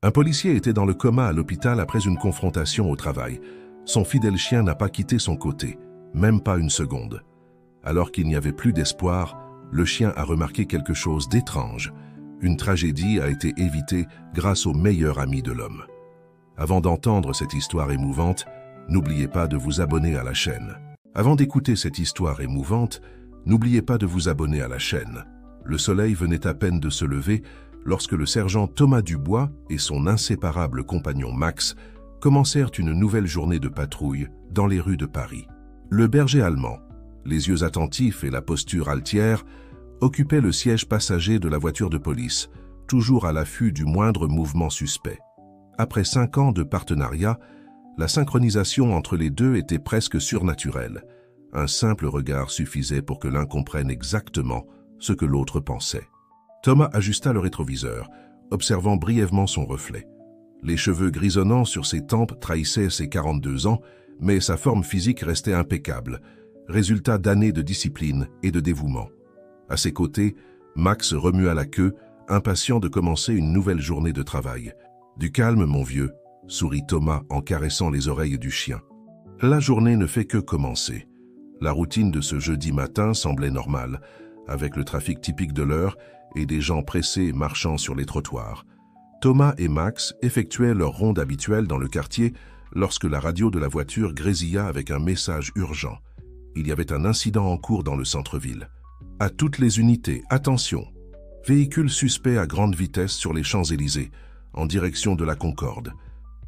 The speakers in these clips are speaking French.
Un policier était dans le coma à l'hôpital après une confrontation au travail. Son fidèle chien n'a pas quitté son côté, même pas une seconde. Alors qu'il n'y avait plus d'espoir, le chien a remarqué quelque chose d'étrange. Une tragédie a été évitée grâce au meilleur ami de l'homme. Avant d'entendre cette histoire émouvante, n'oubliez pas de vous abonner à la chaîne. Avant d'écouter cette histoire émouvante, n'oubliez pas de vous abonner à la chaîne. Le soleil venait à peine de se lever lorsque le sergent Thomas Dubois et son inséparable compagnon Max commencèrent une nouvelle journée de patrouille dans les rues de Paris. Le berger allemand, les yeux attentifs et la posture altière, occupait le siège passager de la voiture de police, toujours à l'affût du moindre mouvement suspect. Après 5 ans de partenariat, la synchronisation entre les deux était presque surnaturelle. Un simple regard suffisait pour que l'un comprenne exactement ce que l'autre pensait. Thomas ajusta le rétroviseur, observant brièvement son reflet. Les cheveux grisonnants sur ses tempes trahissaient ses 42 ans, mais sa forme physique restait impeccable, résultat d'années de discipline et de dévouement. À ses côtés, Max remua la queue, impatient de commencer une nouvelle journée de travail. « Du calme, mon vieux », sourit Thomas en caressant les oreilles du chien. La journée ne fait que commencer. La routine de ce jeudi matin semblait normale, avec le trafic typique de l'heure et des gens pressés marchant sur les trottoirs. Thomas et Max effectuaient leur ronde habituelle dans le quartier lorsque la radio de la voiture grésilla avec un message urgent. Il y avait un incident en cours dans le centre-ville. « À toutes les unités, attention ! Véhicule suspect à grande vitesse sur les Champs-Élysées, en direction de la Concorde.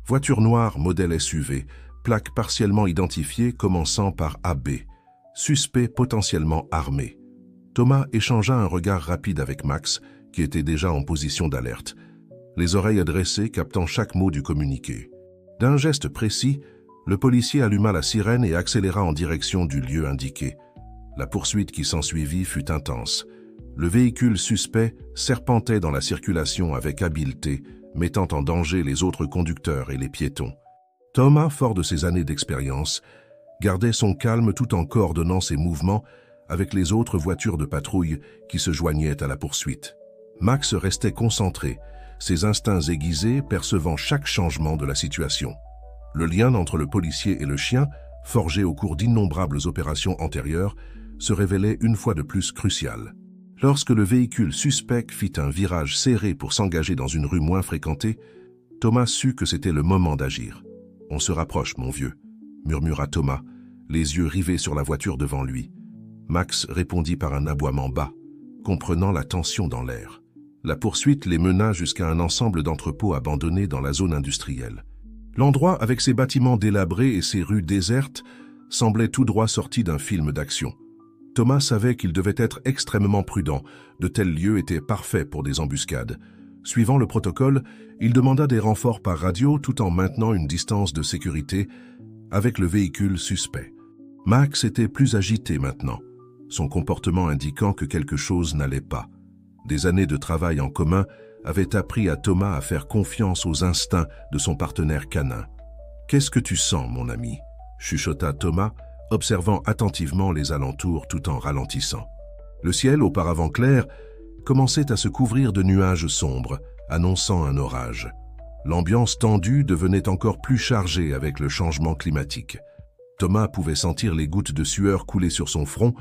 Voiture noire modèle SUV, plaque partiellement identifiée commençant par AB. Suspect potentiellement armé. » Thomas échangea un regard rapide avec Max, qui était déjà en position d'alerte, les oreilles dressées captant chaque mot du communiqué. D'un geste précis, le policier alluma la sirène et accéléra en direction du lieu indiqué. La poursuite qui s'ensuivit fut intense. Le véhicule suspect serpentait dans la circulation avec habileté, mettant en danger les autres conducteurs et les piétons. Thomas, fort de ses années d'expérience, gardait son calme tout en coordonnant ses mouvements avec les autres voitures de patrouille qui se joignaient à la poursuite. Max restait concentré, ses instincts aiguisés percevant chaque changement de la situation. Le lien entre le policier et le chien, forgé au cours d'innombrables opérations antérieures, se révélait une fois de plus crucial. Lorsque le véhicule suspect fit un virage serré pour s'engager dans une rue moins fréquentée, Thomas sut que c'était le moment d'agir. « On se rapproche, mon vieux », murmura Thomas, les yeux rivés sur la voiture devant lui. Max répondit par un aboiement bas, comprenant la tension dans l'air. La poursuite les mena jusqu'à un ensemble d'entrepôts abandonnés dans la zone industrielle. L'endroit, avec ses bâtiments délabrés et ses rues désertes, semblait tout droit sorti d'un film d'action. Thomas savait qu'il devait être extrêmement prudent, de tels lieux étaient parfaits pour des embuscades. Suivant le protocole, il demanda des renforts par radio tout en maintenant une distance de sécurité avec le véhicule suspect. Max était plus agité maintenant, son comportement indiquant que quelque chose n'allait pas. Des années de travail en commun avaient appris à Thomas à faire confiance aux instincts de son partenaire canin. « Qu'est-ce que tu sens, mon ami ?» chuchota Thomas, observant attentivement les alentours tout en ralentissant. Le ciel, auparavant clair, commençait à se couvrir de nuages sombres, annonçant un orage. L'ambiance tendue devenait encore plus chargée avec le changement climatique. Thomas pouvait sentir les gouttes de sueur couler sur son front,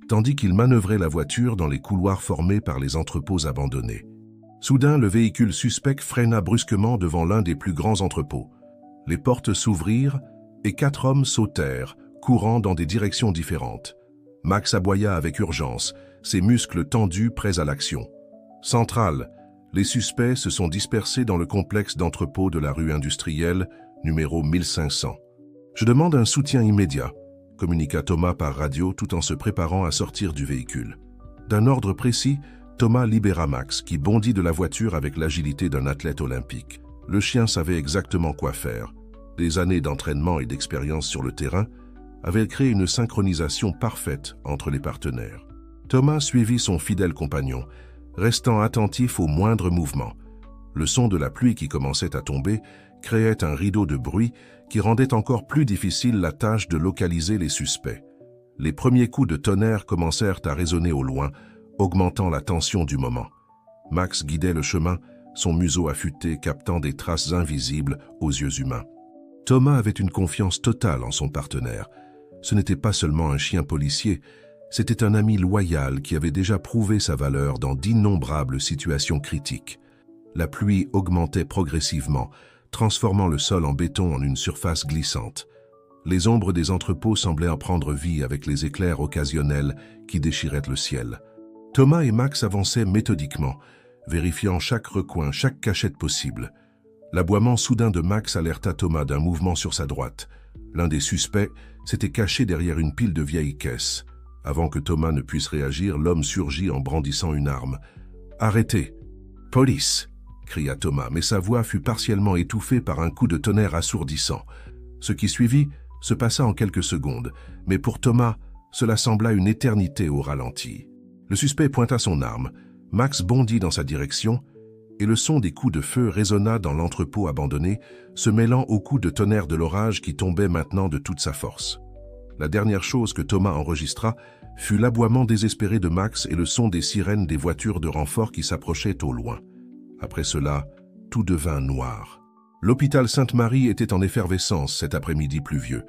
tandis qu'il manœuvrait la voiture dans les couloirs formés par les entrepôts abandonnés. Soudain, le véhicule suspect freina brusquement devant l'un des plus grands entrepôts. Les portes s'ouvrirent et 4 hommes sautèrent, courant dans des directions différentes. Max aboya avec urgence, ses muscles tendus prêts à l'action. Centrale, les suspects se sont dispersés dans le complexe d'entrepôts de la rue industrielle, numéro 1500. « Je demande un soutien immédiat », communiqua Thomas par radio tout en se préparant à sortir du véhicule. D'un ordre précis, Thomas libéra Max, qui bondit de la voiture avec l'agilité d'un athlète olympique. Le chien savait exactement quoi faire. Des années d'entraînement et d'expérience sur le terrain avaient créé une synchronisation parfaite entre les partenaires. Thomas suivit son fidèle compagnon, restant attentif aux moindres mouvements. Le son de la pluie qui commençait à tomber créait un rideau de bruit qui rendait encore plus difficile la tâche de localiser les suspects. Les premiers coups de tonnerre commencèrent à résonner au loin, augmentant la tension du moment. Max guidait le chemin, son museau affûté captant des traces invisibles aux yeux humains. Thomas avait une confiance totale en son partenaire. Ce n'était pas seulement un chien policier, c'était un ami loyal qui avait déjà prouvé sa valeur dans d'innombrables situations critiques. La pluie augmentait progressivement, transformant le sol en béton en une surface glissante. Les ombres des entrepôts semblaient en prendre vie avec les éclairs occasionnels qui déchiraient le ciel. Thomas et Max avançaient méthodiquement, vérifiant chaque recoin, chaque cachette possible. L'aboiement soudain de Max alerta Thomas d'un mouvement sur sa droite. L'un des suspects s'était caché derrière une pile de vieilles caisses. Avant que Thomas ne puisse réagir, l'homme surgit en brandissant une arme. « Arrêtez !»« Police !» cria Thomas, mais sa voix fut partiellement étouffée par un coup de tonnerre assourdissant. Ce qui suivit se passa en quelques secondes, mais pour Thomas, cela sembla une éternité au ralenti. Le suspect pointa son arme. Max bondit dans sa direction, et le son des coups de feu résonna dans l'entrepôt abandonné, se mêlant aux coups de tonnerre de l'orage qui tombait maintenant de toute sa force. La dernière chose que Thomas enregistra fut l'aboiement désespéré de Max et le son des sirènes des voitures de renfort qui s'approchaient au loin. Après cela, tout devint noir. L'hôpital Sainte-Marie était en effervescence cet après-midi pluvieux.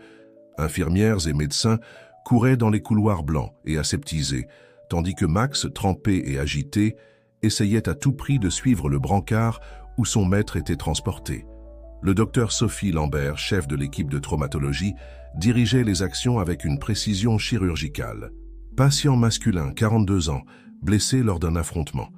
Infirmières et médecins couraient dans les couloirs blancs et aseptisés, tandis que Max, trempé et agité, essayait à tout prix de suivre le brancard où son maître était transporté. Le docteur Sophie Lambert, chef de l'équipe de traumatologie, dirigeait les actions avec une précision chirurgicale. Patient masculin, 42 ans, blessé lors d'un affrontement.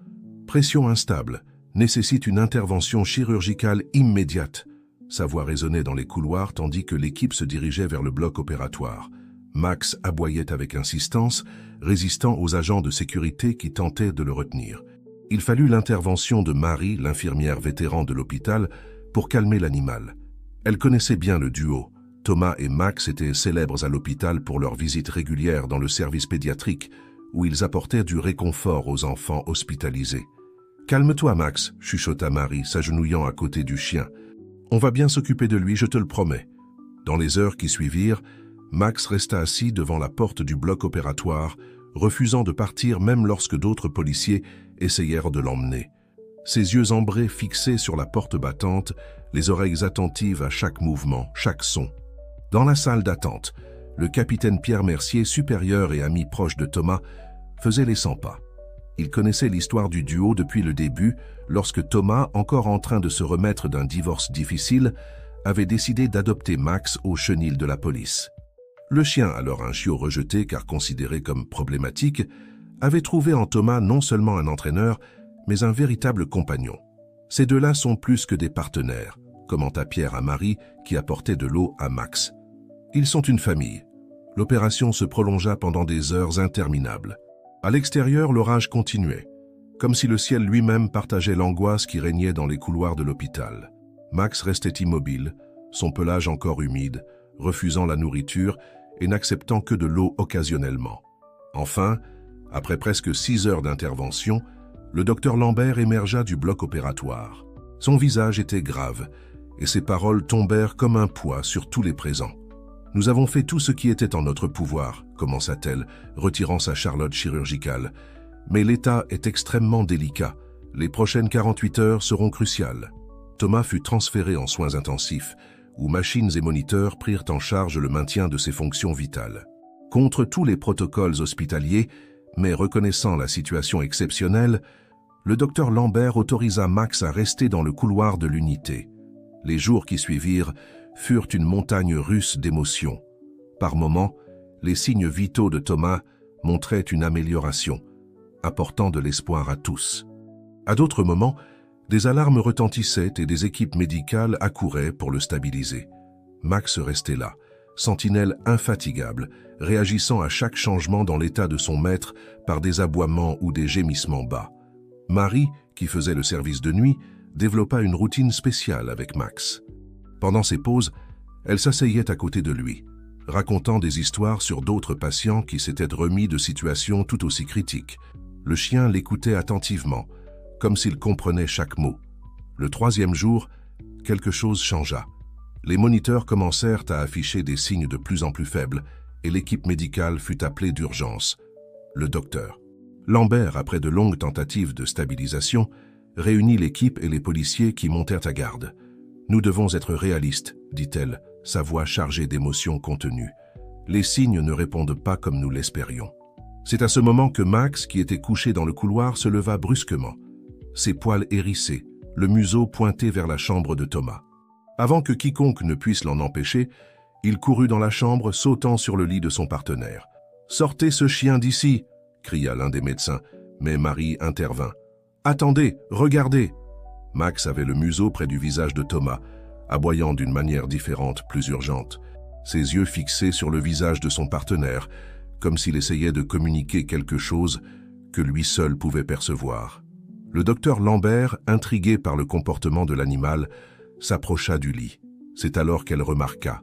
Pression instable, nécessite une intervention chirurgicale immédiate. Sa voix résonnait dans les couloirs tandis que l'équipe se dirigeait vers le bloc opératoire. Max aboyait avec insistance, résistant aux agents de sécurité qui tentaient de le retenir. Il fallut l'intervention de Marie, l'infirmière vétéran de l'hôpital, pour calmer l'animal. Elle connaissait bien le duo. Thomas et Max étaient célèbres à l'hôpital pour leurs visites régulières dans le service pédiatrique, où ils apportaient du réconfort aux enfants hospitalisés. « Calme-toi, Max », chuchota Marie, s'agenouillant à côté du chien. « On va bien s'occuper de lui, je te le promets. » Dans les heures qui suivirent, Max resta assis devant la porte du bloc opératoire, refusant de partir même lorsque d'autres policiers essayèrent de l'emmener. Ses yeux ambrés fixés sur la porte battante, les oreilles attentives à chaque mouvement, chaque son. Dans la salle d'attente, le capitaine Pierre Mercier, supérieur et ami proche de Thomas, faisait les 100 pas. Il connaissait l'histoire du duo depuis le début, lorsque Thomas, encore en train de se remettre d'un divorce difficile, avait décidé d'adopter Max au chenil de la police. Le chien, alors un chiot rejeté car considéré comme problématique, avait trouvé en Thomas non seulement un entraîneur, mais un véritable compagnon. Ces deux-là sont plus que des partenaires, commenta Pierre à Marie qui apportait de l'eau à Max. Ils sont une famille. L'opération se prolongea pendant des heures interminables. À l'extérieur, l'orage continuait, comme si le ciel lui-même partageait l'angoisse qui régnait dans les couloirs de l'hôpital. Max restait immobile, son pelage encore humide, refusant la nourriture et n'acceptant que de l'eau occasionnellement. Enfin, après presque 6 heures d'intervention, le docteur Lambert émergea du bloc opératoire. Son visage était grave, et ses paroles tombèrent comme un poids sur tous les présents. « Nous avons fait tout ce qui était en notre pouvoir », commença-t-elle, retirant sa charlotte chirurgicale. « Mais l'état est extrêmement délicat. Les prochaines 48 heures seront cruciales. » Thomas fut transféré en soins intensifs, où machines et moniteurs prirent en charge le maintien de ses fonctions vitales. Contre tous les protocoles hospitaliers, mais reconnaissant la situation exceptionnelle, le docteur Lambert autorisa Max à rester dans le couloir de l'unité. Les jours qui suivirent furent une montagne russe d'émotions. Par moments, les signes vitaux de Thomas montraient une amélioration, apportant de l'espoir à tous. À d'autres moments, des alarmes retentissaient et des équipes médicales accouraient pour le stabiliser. Max restait là, sentinelle infatigable, réagissant à chaque changement dans l'état de son maître par des aboiements ou des gémissements bas. Marie, qui faisait le service de nuit, développa une routine spéciale avec Max. Pendant ses pauses, elle s'asseyait à côté de lui, racontant des histoires sur d'autres patients qui s'étaient remis de situations tout aussi critiques. Le chien l'écoutait attentivement, comme s'il comprenait chaque mot. Le 3e jour, quelque chose changea. Les moniteurs commencèrent à afficher des signes de plus en plus faibles et l'équipe médicale fut appelée d'urgence. Le docteur Lambert, après de longues tentatives de stabilisation, réunit l'équipe et les policiers qui montèrent à garde. « Nous devons être réalistes, dit-elle, sa voix chargée d'émotions contenues. Les signes ne répondent pas comme nous l'espérions. » C'est à ce moment que Max, qui était couché dans le couloir, se leva brusquement. Ses poils hérissés, le museau pointé vers la chambre de Thomas. Avant que quiconque ne puisse l'en empêcher, il courut dans la chambre, sautant sur le lit de son partenaire. « Sortez ce chien d'ici !» cria l'un des médecins, mais Marie intervint. « Attendez, regardez !» Max avait le museau près du visage de Thomas, aboyant d'une manière différente, plus urgente, ses yeux fixés sur le visage de son partenaire, comme s'il essayait de communiquer quelque chose que lui seul pouvait percevoir. Le docteur Lambert, intrigué par le comportement de l'animal, s'approcha du lit. C'est alors qu'elle remarqua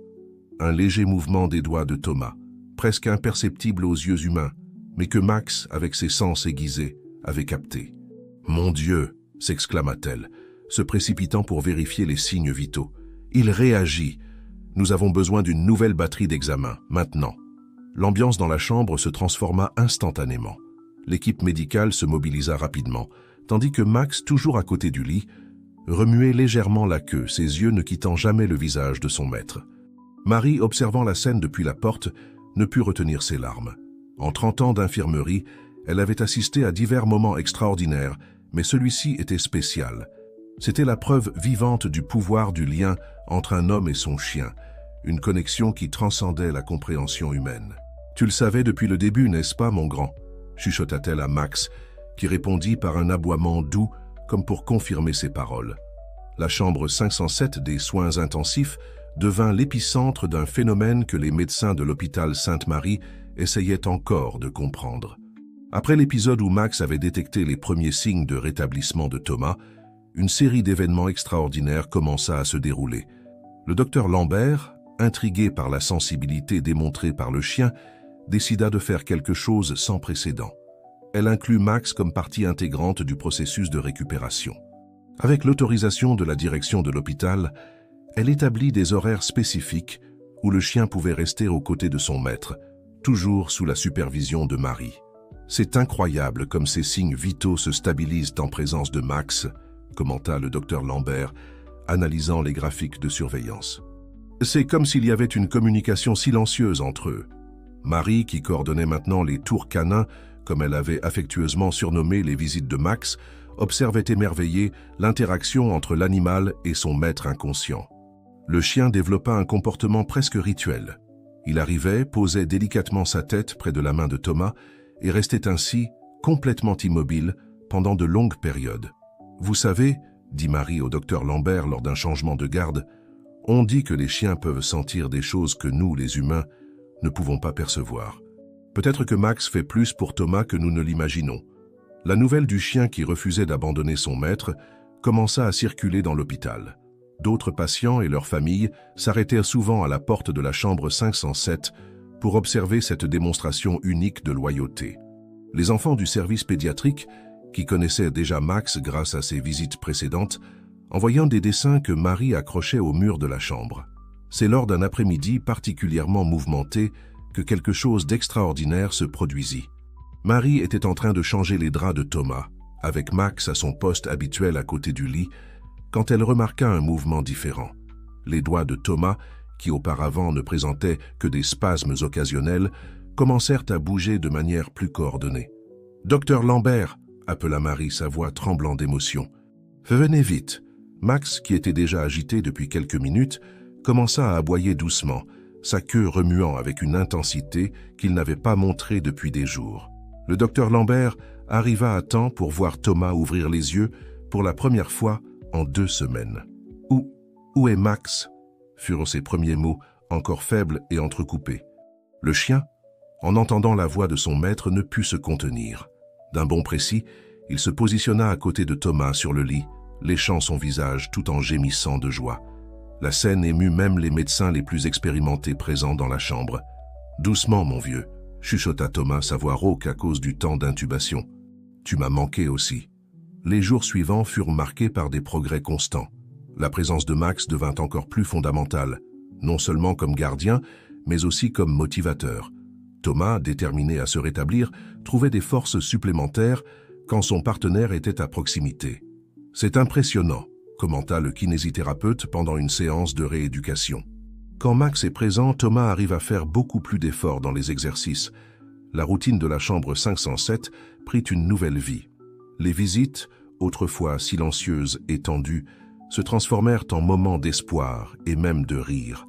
un léger mouvement des doigts de Thomas, presque imperceptible aux yeux humains, mais que Max, avec ses sens aiguisés, avait capté. « Mon Dieu !» s'exclama-t-elle, se précipitant pour vérifier les signes vitaux. « Il réagit. Nous avons besoin d'une nouvelle batterie d'examen, maintenant. » L'ambiance dans la chambre se transforma instantanément. L'équipe médicale se mobilisa rapidement, tandis que Max, toujours à côté du lit, remuait légèrement la queue, ses yeux ne quittant jamais le visage de son maître. Marie, observant la scène depuis la porte, ne put retenir ses larmes. En 30 ans d'infirmerie, elle avait assisté à divers moments extraordinaires, mais celui-ci était spécial. C'était la preuve vivante du pouvoir du lien entre un homme et son chien, une connexion qui transcendait la compréhension humaine. « Tu le savais depuis le début, n'est-ce pas, mon grand ?» chuchota-t-elle à Max, qui répondit par un aboiement doux, comme pour confirmer ses paroles. La chambre 507 des soins intensifs devint l'épicentre d'un phénomène que les médecins de l'hôpital Sainte-Marie essayaient encore de comprendre. Après l'épisode où Max avait détecté les premiers signes de rétablissement de Thomas, une série d'événements extraordinaires commença à se dérouler. Le docteur Lambert, intrigué par la sensibilité démontrée par le chien, décida de faire quelque chose sans précédent. Elle inclut Max comme partie intégrante du processus de récupération. Avec l'autorisation de la direction de l'hôpital, elle établit des horaires spécifiques où le chien pouvait rester aux côtés de son maître, toujours sous la supervision de Marie. C'est incroyable comme ces signes vitaux se stabilisent en présence de Max, commenta le docteur Lambert, analysant les graphiques de surveillance. C'est comme s'il y avait une communication silencieuse entre eux. Marie, qui coordonnait maintenant les tours canins, comme elle avait affectueusement surnommé les visites de Max, observait émerveillée l'interaction entre l'animal et son maître inconscient. Le chien développa un comportement presque rituel. Il arrivait, posait délicatement sa tête près de la main de Thomas et restait ainsi complètement immobile pendant de longues périodes. « Vous savez, » dit Marie au docteur Lambert lors d'un changement de garde, « on dit que les chiens peuvent sentir des choses que nous, les humains, ne pouvons pas percevoir. Peut-être que Max fait plus pour Thomas que nous ne l'imaginons. » La nouvelle du chien qui refusait d'abandonner son maître commença à circuler dans l'hôpital. D'autres patients et leurs familles s'arrêtèrent souvent à la porte de la chambre 507 pour observer cette démonstration unique de loyauté. Les enfants du service pédiatrique, qui connaissaient déjà Max grâce à ses visites précédentes, en voyant des dessins que Marie accrochait au mur de la chambre. C'est lors d'un après-midi particulièrement mouvementé que quelque chose d'extraordinaire se produisit. Marie était en train de changer les draps de Thomas, avec Max à son poste habituel à côté du lit, quand elle remarqua un mouvement différent. Les doigts de Thomas, qui auparavant ne présentaient que des spasmes occasionnels, commencèrent à bouger de manière plus coordonnée. « Docteur Lambert !» appela Marie, sa voix tremblant d'émotion. « Venez vite !» Max, qui était déjà agité depuis quelques minutes, commença à aboyer doucement, sa queue remuant avec une intensité qu'il n'avait pas montrée depuis des jours. Le docteur Lambert arriva à temps pour voir Thomas ouvrir les yeux pour la première fois en 2 semaines. « Où est Max ?» furent ses premiers mots, encore faibles et entrecoupés. Le chien, en entendant la voix de son maître, ne put se contenir. D'un bond précis, il se positionna à côté de Thomas sur le lit, léchant son visage tout en gémissant de joie. La scène émut même les médecins les plus expérimentés présents dans la chambre. « Doucement, mon vieux », chuchota Thomas, sa voix rauque à cause du temps d'intubation. « Tu m'as manqué aussi. » Les jours suivants furent marqués par des progrès constants. La présence de Max devint encore plus fondamentale, non seulement comme gardien, mais aussi comme motivateur. Thomas, déterminé à se rétablir, trouvait des forces supplémentaires quand son partenaire était à proximité. C'est impressionnant, commenta le kinésithérapeute pendant une séance de rééducation. Quand Max est présent, Thomas arrive à faire beaucoup plus d'efforts dans les exercices. La routine de la chambre 507 prit une nouvelle vie. Les visites, autrefois silencieuses et tendues, se transformèrent en moments d'espoir et même de rire.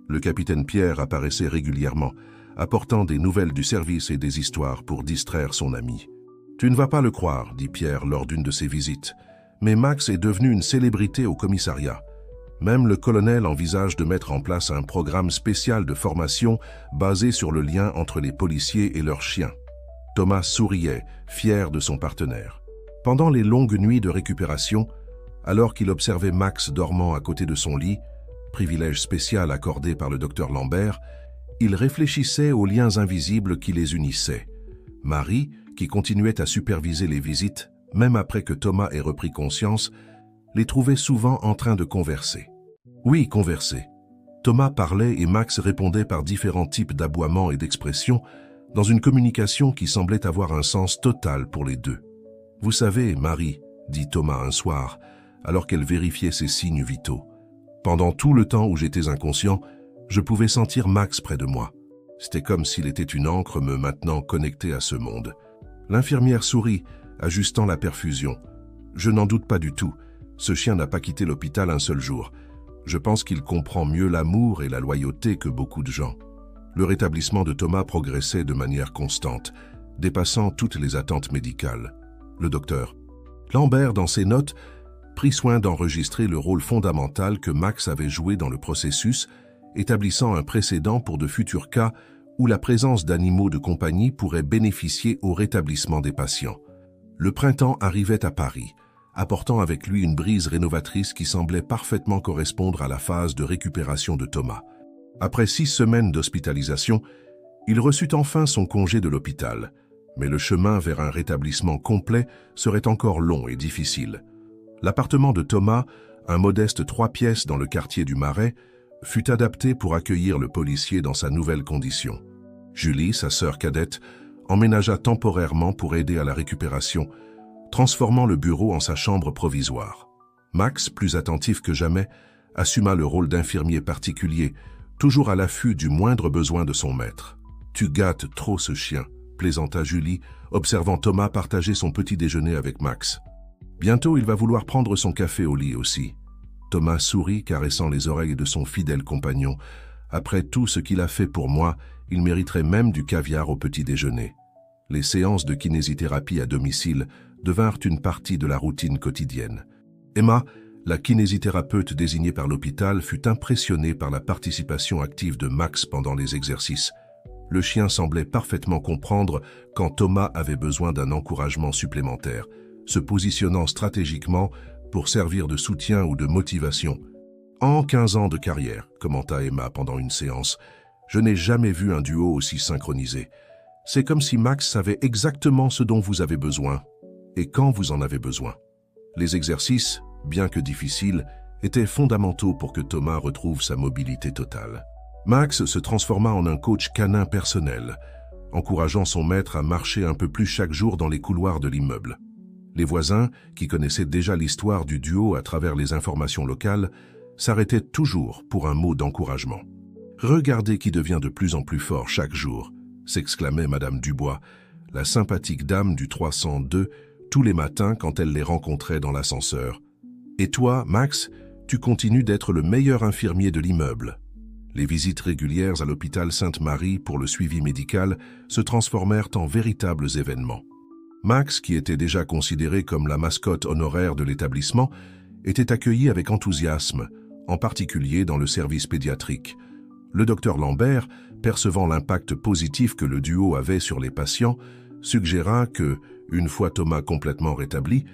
Le capitaine Pierre apparaissait régulièrement, apportant des nouvelles du service et des histoires pour distraire son ami. « Tu ne vas pas le croire, dit Pierre lors d'une de ses visites, mais Max est devenu une célébrité au commissariat. Même le colonel envisage de mettre en place un programme spécial de formation basé sur le lien entre les policiers et leurs chiens. » Thomas souriait, fier de son partenaire. Pendant les longues nuits de récupération, alors qu'il observait Max dormant à côté de son lit, privilège spécial accordé par le docteur Lambert, il réfléchissait aux liens invisibles qui les unissaient. Marie, qui continuait à superviser les visites, même après que Thomas ait repris conscience, les trouvait souvent en train de converser. Oui, converser. Thomas parlait et Max répondait par différents types d'aboiements et d'expressions, dans une communication qui semblait avoir un sens total pour les deux. « Vous savez, Marie, dit Thomas un soir, alors qu'elle vérifiait ses signes vitaux. Pendant tout le temps où j'étais inconscient, je pouvais sentir Max près de moi. C'était comme s'il était une encre me maintenant connectée à ce monde. » L'infirmière sourit, ajustant la perfusion. « Je n'en doute pas du tout. Ce chien n'a pas quitté l'hôpital un seul jour. Je pense qu'il comprend mieux l'amour et la loyauté que beaucoup de gens. » Le rétablissement de Thomas progressait de manière constante, dépassant toutes les attentes médicales. Le docteur Lambert, dans ses notes, prit soin d'enregistrer le rôle fondamental que Max avait joué dans le processus, établissant un précédent pour de futurs cas où la présence d'animaux de compagnie pourrait bénéficier au rétablissement des patients. Le printemps arrivait à Paris, apportant avec lui une brise rénovatrice qui semblait parfaitement correspondre à la phase de récupération de Thomas. Après 6 semaines d'hospitalisation, il reçut enfin son congé de l'hôpital, mais le chemin vers un rétablissement complet serait encore long et difficile. L'appartement de Thomas, un modeste 3 pièces dans le quartier du Marais, fut adapté pour accueillir le policier dans sa nouvelle condition. Julie, sa sœur cadette, emménagea temporairement pour aider à la récupération, transformant le bureau en sa chambre provisoire. Max, plus attentif que jamais, assuma le rôle d'infirmier particulier, toujours à l'affût du moindre besoin de son maître. « Tu gâtes trop ce chien », plaisanta Julie, observant Thomas partager son petit déjeuner avec Max. « Bientôt, il va vouloir prendre son café au lit aussi. » Thomas sourit, caressant les oreilles de son fidèle compagnon. « Après tout ce qu'il a fait pour moi, il mériterait même du caviar au petit déjeuner. » Les séances de kinésithérapie à domicile devinrent une partie de la routine quotidienne. Emma, la kinésithérapeute désignée par l'hôpital, fut impressionnée par la participation active de Max pendant les exercices. Le chien semblait parfaitement comprendre quand Thomas avait besoin d'un encouragement supplémentaire, se positionnant stratégiquement pour servir de soutien ou de motivation. « En 15 ans de carrière, » commenta Emma pendant une séance, « je n'ai jamais vu un duo aussi synchronisé. C'est comme si Max savait exactement ce dont vous avez besoin et quand vous en avez besoin. » Les exercices, bien que difficiles, étaient fondamentaux pour que Thomas retrouve sa mobilité totale. Max se transforma en un coach canin personnel, encourageant son maître à marcher un peu plus chaque jour dans les couloirs de l'immeuble. Les voisins, qui connaissaient déjà l'histoire du duo à travers les informations locales, s'arrêtaient toujours pour un mot d'encouragement. « Regardez qui devient de plus en plus fort chaque jour », s'exclamait Madame Dubois, la sympathique dame du 302, tous les matins quand elle les rencontrait dans l'ascenseur. « Et toi, Max, tu continues d'être le meilleur infirmier de l'immeuble. » Les visites régulières à l'hôpital Sainte-Marie pour le suivi médical se transformèrent en véritables événements. Max, qui était déjà considéré comme la mascotte honoraire de l'établissement, était accueilli avec enthousiasme, en particulier dans le service pédiatrique. Le docteur Lambert, percevant l'impact positif que le duo avait sur les patients, suggéra que, une fois Thomas complètement rétabli,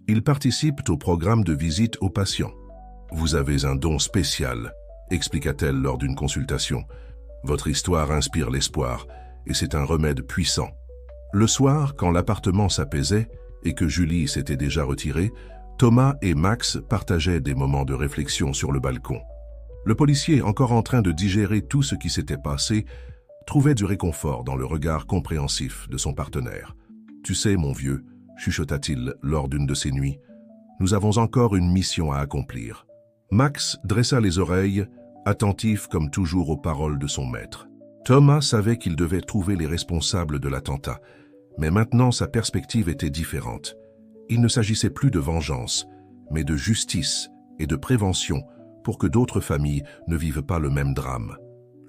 il participe au programme de visite aux patients. « Vous avez un don spécial », expliqua-t-elle lors d'une consultation. « Votre histoire inspire l'espoir, et c'est un remède puissant. » Le soir, quand l'appartement s'apaisait et que Julie s'était déjà retirée, Thomas et Max partageaient des moments de réflexion sur le balcon. Le policier, encore en train de digérer tout ce qui s'était passé, trouvait du réconfort dans le regard compréhensif de son partenaire. « Tu sais, mon vieux, chuchota-t-il lors d'une de ces nuits, Nous avons encore une mission à accomplir. » Max dressa les oreilles, attentif comme toujours aux paroles de son maître. Thomas savait qu'il devait trouver les responsables de l'attentat, mais maintenant sa perspective était différente. Il ne s'agissait plus de vengeance, mais de justice et de prévention pour que d'autres familles ne vivent pas le même drame.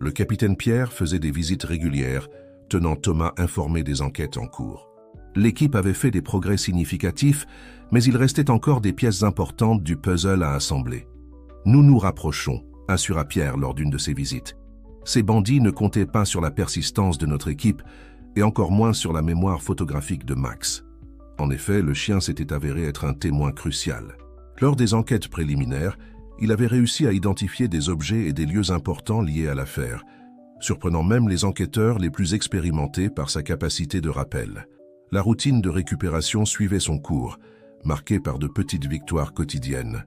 Le capitaine Pierre faisait des visites régulières, tenant Thomas informé des enquêtes en cours. L'équipe avait fait des progrès significatifs, mais il restait encore des pièces importantes du puzzle à assembler. « Nous nous rapprochons », assura Pierre lors d'une de ses visites. Ces bandits ne comptaient pas sur la persistance de notre équipe et encore moins sur la mémoire photographique de Max. En effet, le chien s'était avéré être un témoin crucial. Lors des enquêtes préliminaires, il avait réussi à identifier des objets et des lieux importants liés à l'affaire, surprenant même les enquêteurs les plus expérimentés par sa capacité de rappel. La routine de récupération suivait son cours, marquée par de petites victoires quotidiennes.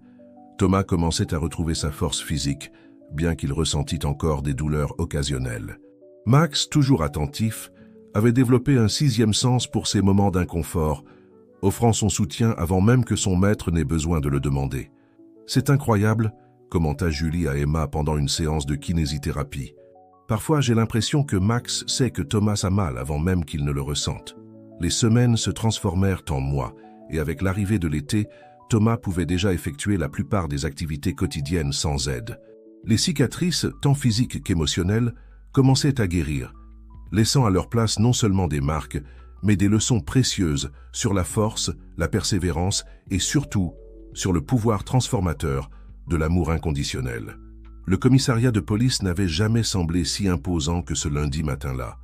Thomas commençait à retrouver sa force physique, bien qu'il ressentît encore des douleurs occasionnelles. Max, toujours attentif, avait développé un sixième sens pour ces moments d'inconfort, offrant son soutien avant même que son maître n'ait besoin de le demander. « C'est incroyable », commenta Julie à Emma pendant une séance de kinésithérapie. « Parfois, j'ai l'impression que Max sait que Thomas a mal avant même qu'il ne le ressente. » Les semaines se transformèrent en mois, et avec l'arrivée de l'été, Thomas pouvait déjà effectuer la plupart des activités quotidiennes sans aide. Les cicatrices, tant physiques qu'émotionnelles, commençaient à guérir, laissant à leur place non seulement des marques, mais des leçons précieuses sur la force, la persévérance et surtout sur le pouvoir transformateur de l'amour inconditionnel. Le commissariat de police n'avait jamais semblé si imposant que ce lundi matin-là.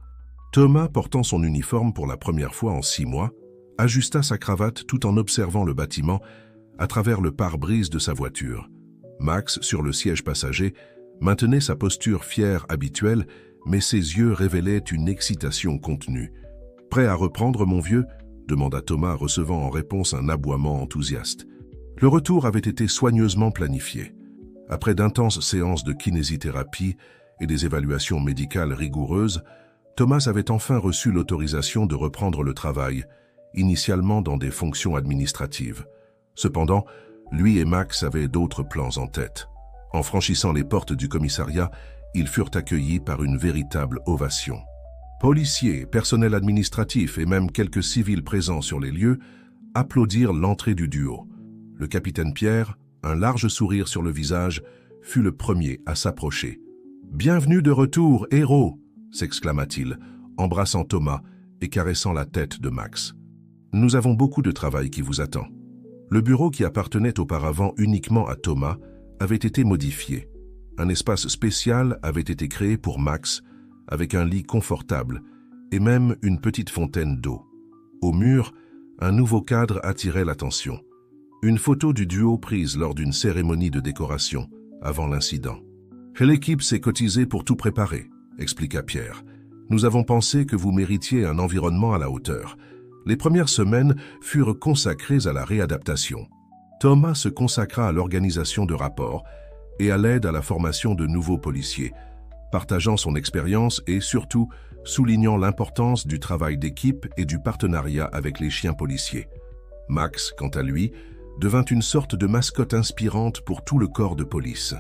Thomas, portant son uniforme pour la première fois en 6 mois, ajusta sa cravate tout en observant le bâtiment à travers le pare-brise de sa voiture. Max, sur le siège passager, maintenait sa posture fière habituelle, mais ses yeux révélaient une excitation contenue. « Prêt à reprendre, mon vieux ?» demanda Thomas, recevant en réponse un aboiement enthousiaste. Le retour avait été soigneusement planifié. Après d'intenses séances de kinésithérapie et des évaluations médicales rigoureuses, Thomas avait enfin reçu l'autorisation de reprendre le travail, initialement dans des fonctions administratives. Cependant, lui et Max avaient d'autres plans en tête. En franchissant les portes du commissariat, ils furent accueillis par une véritable ovation. Policiers, personnel administratif et même quelques civils présents sur les lieux applaudirent l'entrée du duo. Le capitaine Pierre, un large sourire sur le visage, fut le premier à s'approcher. « Bienvenue de retour, héros !» s'exclama-t-il, embrassant Thomas et caressant la tête de Max. « Nous avons beaucoup de travail qui vous attend. » Le bureau qui appartenait auparavant uniquement à Thomas avait été modifié. Un espace spécial avait été créé pour Max, avec un lit confortable et même une petite fontaine d'eau. Au mur, un nouveau cadre attirait l'attention. Une photo du duo prise lors d'une cérémonie de décoration, avant l'incident. « L'équipe s'est cotisée pour tout préparer », expliqua Pierre. « Nous avons pensé que vous méritiez un environnement à la hauteur. Les premières semaines furent consacrées à la réadaptation. Thomas se consacra à l'organisation de rapports et à l'aide à la formation de nouveaux policiers, partageant son expérience et surtout soulignant l'importance du travail d'équipe et du partenariat avec les chiens policiers. Max, quant à lui, devint une sorte de mascotte inspirante pour tout le corps de police.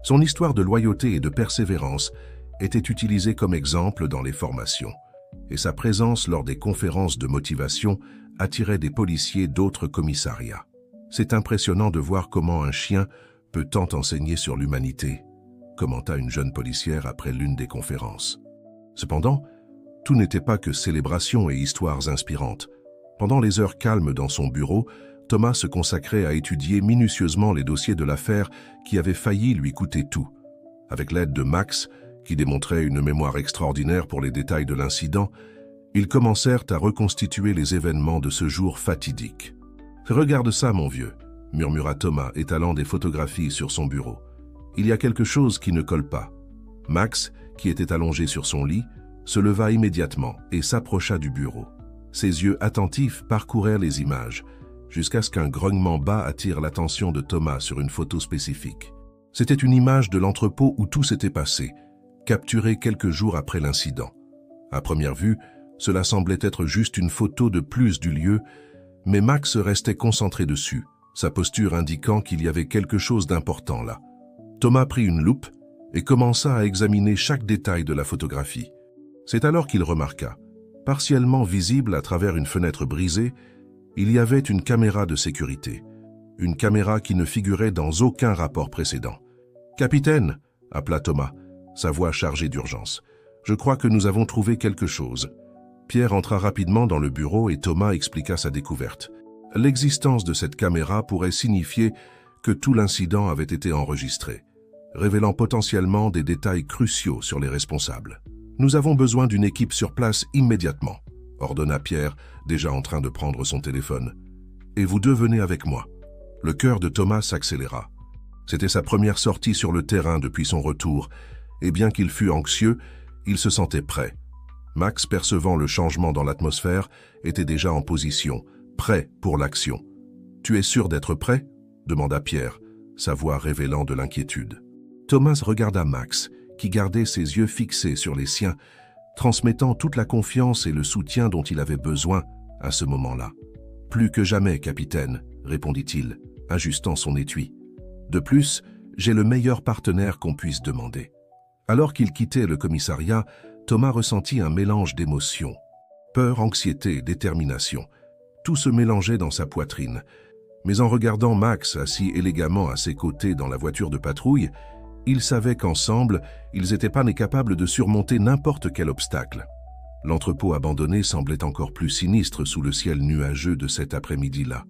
Son histoire de loyauté et de persévérance était utilisée comme exemple dans les formations, et sa présence lors des conférences de motivation attirait des policiers d'autres commissariats. C'est impressionnant de voir comment un chien peut tant enseigner sur l'humanité, commenta une jeune policière après l'une des conférences. Cependant, tout n'était pas que célébrations et histoires inspirantes. Pendant les heures calmes dans son bureau, Thomas se consacrait à étudier minutieusement les dossiers de l'affaire qui avaient failli lui coûter tout. Avec l'aide de Max, qui démontrait une mémoire extraordinaire pour les détails de l'incident, ils commencèrent à reconstituer les événements de ce jour fatidique. « Regarde ça, mon vieux », murmura Thomas, étalant des photographies sur son bureau. « Il y a quelque chose qui ne colle pas. » Max, qui était allongé sur son lit, se leva immédiatement et s'approcha du bureau. Ses yeux attentifs parcourèrent les images, jusqu'à ce qu'un grognement bas attire l'attention de Thomas sur une photo spécifique. C'était une image de l'entrepôt où tout s'était passé, capturée quelques jours après l'incident. À première vue, cela semblait être juste une photo de plus du lieu, mais Max restait concentré dessus, sa posture indiquant qu'il y avait quelque chose d'important là. Thomas prit une loupe et commença à examiner chaque détail de la photographie. C'est alors qu'il remarqua, partiellement visible à travers une fenêtre brisée, il y avait une caméra de sécurité. Une caméra qui ne figurait dans aucun rapport précédent. « Capitaine !» appela Thomas, sa voix chargée d'urgence. « Je crois que nous avons trouvé quelque chose. » Pierre entra rapidement dans le bureau et Thomas expliqua sa découverte. L'existence de cette caméra pourrait signifier que tout l'incident avait été enregistré, révélant potentiellement des détails cruciaux sur les responsables. « Nous avons besoin d'une équipe sur place immédiatement », ordonna Pierre, déjà en train de prendre son téléphone. « Et vous deux venez avec moi. » Le cœur de Thomas s'accéléra. C'était sa première sortie sur le terrain depuis son retour, et bien qu'il fût anxieux, il se sentait prêt. Max, percevant le changement dans l'atmosphère, était déjà en position, prêt pour l'action. « Tu es sûr d'être prêt ?» demanda Pierre, sa voix révélant de l'inquiétude. Thomas regarda Max, qui gardait ses yeux fixés sur les siens, transmettant toute la confiance et le soutien dont il avait besoin à ce moment-là. « Plus que jamais, capitaine », répondit-il, ajustant son étui. « De plus, j'ai le meilleur partenaire qu'on puisse demander. » Alors qu'il quittait le commissariat, Thomas ressentit un mélange d'émotions. Peur, anxiété, détermination. Tout se mélangeait dans sa poitrine. Mais en regardant Max assis élégamment à ses côtés dans la voiture de patrouille, il savait qu'ensemble, ils étaient pas capables de surmonter n'importe quel obstacle. L'entrepôt abandonné semblait encore plus sinistre sous le ciel nuageux de cet après-midi-là.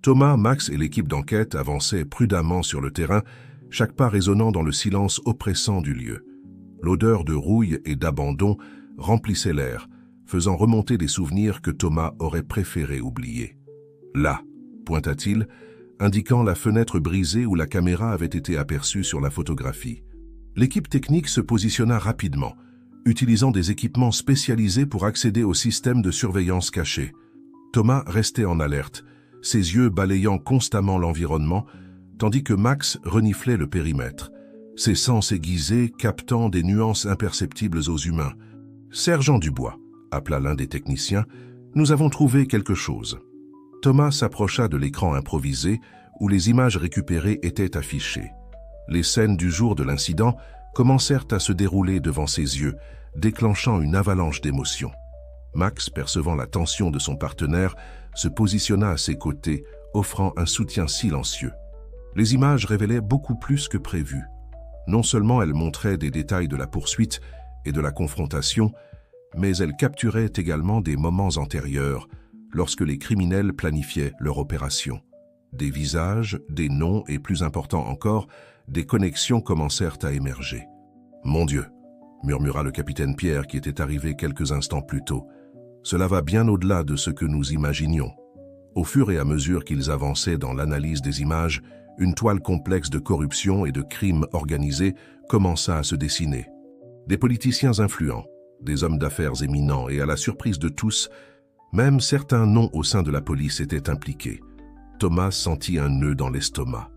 Thomas, Max et l'équipe d'enquête avançaient prudemment sur le terrain, chaque pas résonnant dans le silence oppressant du lieu. L'odeur de rouille et d'abandon remplissait l'air, faisant remonter des souvenirs que Thomas aurait préféré oublier. « Là », pointa-t-il, indiquant la fenêtre brisée où la caméra avait été aperçue sur la photographie. L'équipe technique se positionna rapidement, utilisant des équipements spécialisés pour accéder au système de surveillance caché. Thomas restait en alerte, ses yeux balayant constamment l'environnement, tandis que Max reniflait le périmètre, ses sens aiguisés captant des nuances imperceptibles aux humains. « Sergent Dubois », appela l'un des techniciens, « nous avons trouvé quelque chose. » Thomas s'approcha de l'écran improvisé où les images récupérées étaient affichées. Les scènes du jour de l'incident commencèrent à se dérouler devant ses yeux, déclenchant une avalanche d'émotions. Max, percevant la tension de son partenaire, se positionna à ses côtés, offrant un soutien silencieux. Les images révélaient beaucoup plus que prévu. Non seulement elles montraient des détails de la poursuite et de la confrontation, mais elles capturaient également des moments antérieurs, lorsque les criminels planifiaient leur opération. Des visages, des noms et, plus important encore, des connexions commencèrent à émerger. « Mon Dieu !» murmura le capitaine Pierre qui était arrivé quelques instants plus tôt. « Cela va bien au-delà de ce que nous imaginions. » Au fur et à mesure qu'ils avançaient dans l'analyse des images, une toile complexe de corruption et de crimes organisés commença à se dessiner. Des politiciens influents, des hommes d'affaires éminents et à la surprise de tous, même certains noms au sein de la police étaient impliqués. Thomas sentit un nœud dans l'estomac.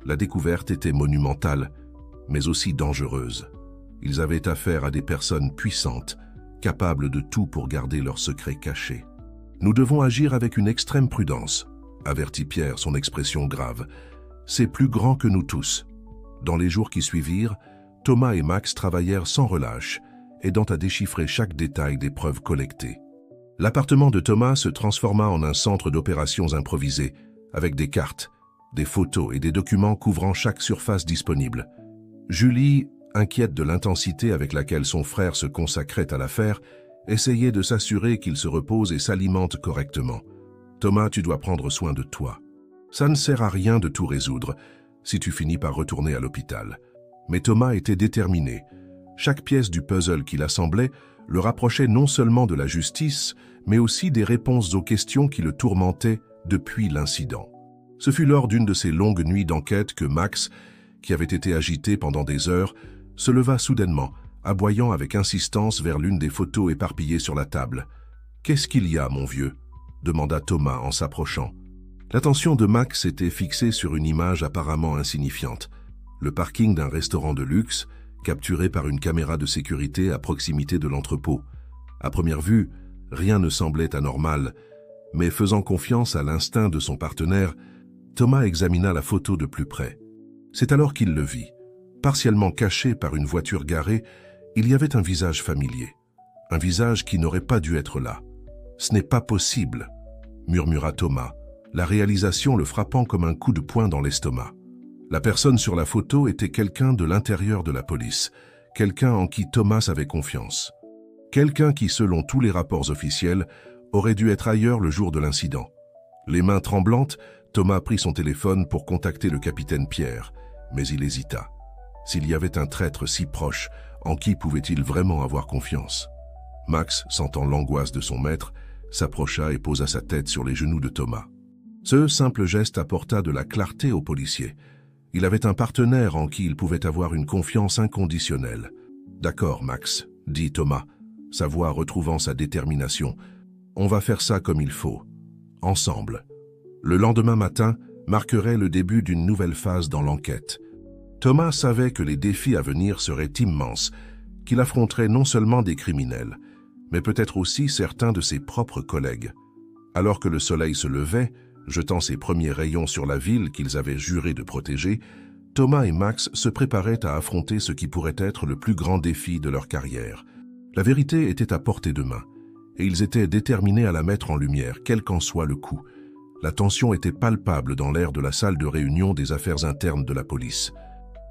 La découverte était monumentale, mais aussi dangereuse. Ils avaient affaire à des personnes puissantes, capables de tout pour garder leurs secrets cachés. « Nous devons agir avec une extrême prudence », avertit Pierre, son expression grave. « C'est plus grand que nous tous. » Dans les jours qui suivirent, Thomas et Max travaillèrent sans relâche, aidant à déchiffrer chaque détail des preuves collectées. L'appartement de Thomas se transforma en un centre d'opérations improvisé, avec des cartes, des photos et des documents couvrant chaque surface disponible. Julie, inquiète de l'intensité avec laquelle son frère se consacrait à l'affaire, essayait de s'assurer qu'il se repose et s'alimente correctement. « Thomas, tu dois prendre soin de toi. Ça ne sert à rien de tout résoudre si tu finis par retourner à l'hôpital. » Mais Thomas était déterminé. Chaque pièce du puzzle qu'il assemblait le rapprochait non seulement de la justice, mais aussi des réponses aux questions qui le tourmentaient depuis l'incident. Ce fut lors d'une de ces longues nuits d'enquête que Max, qui avait été agité pendant des heures, se leva soudainement, aboyant avec insistance vers l'une des photos éparpillées sur la table. « Qu'est-ce qu'il y a, mon vieux ?» demanda Thomas en s'approchant. L'attention de Max était fixée sur une image apparemment insignifiante. Le parking d'un restaurant de luxe, capturé par une caméra de sécurité à proximité de l'entrepôt. À première vue, rien ne semblait anormal, mais faisant confiance à l'instinct de son partenaire, Thomas examina la photo de plus près. C'est alors qu'il le vit. Partiellement caché par une voiture garée, il y avait un visage familier. Un visage qui n'aurait pas dû être là. « Ce n'est pas possible », murmura Thomas, la réalisation le frappant comme un coup de poing dans l'estomac. La personne sur la photo était quelqu'un de l'intérieur de la police, quelqu'un en qui Thomas avait confiance. Quelqu'un qui, selon tous les rapports officiels, aurait dû être ailleurs le jour de l'incident. Les mains tremblantes, Thomas prit son téléphone pour contacter le capitaine Pierre, mais il hésita. S'il y avait un traître si proche, en qui pouvait-il vraiment avoir confiance? Max, sentant l'angoisse de son maître, s'approcha et posa sa tête sur les genoux de Thomas. Ce simple geste apporta de la clarté au policier. Il avait un partenaire en qui il pouvait avoir une confiance inconditionnelle. « D'accord, Max, » dit Thomas, sa voix retrouvant sa détermination. « On va faire ça comme il faut. Ensemble. » Le lendemain matin marquerait le début d'une nouvelle phase dans l'enquête. Thomas savait que les défis à venir seraient immenses, qu'il affronterait non seulement des criminels, mais peut-être aussi certains de ses propres collègues. Alors que le soleil se levait, jetant ses premiers rayons sur la ville qu'ils avaient juré de protéger, Thomas et Max se préparaient à affronter ce qui pourrait être le plus grand défi de leur carrière. La vérité était à portée de main, et ils étaient déterminés à la mettre en lumière, quel qu'en soit le coût. La tension était palpable dans l'air de la salle de réunion des affaires internes de la police.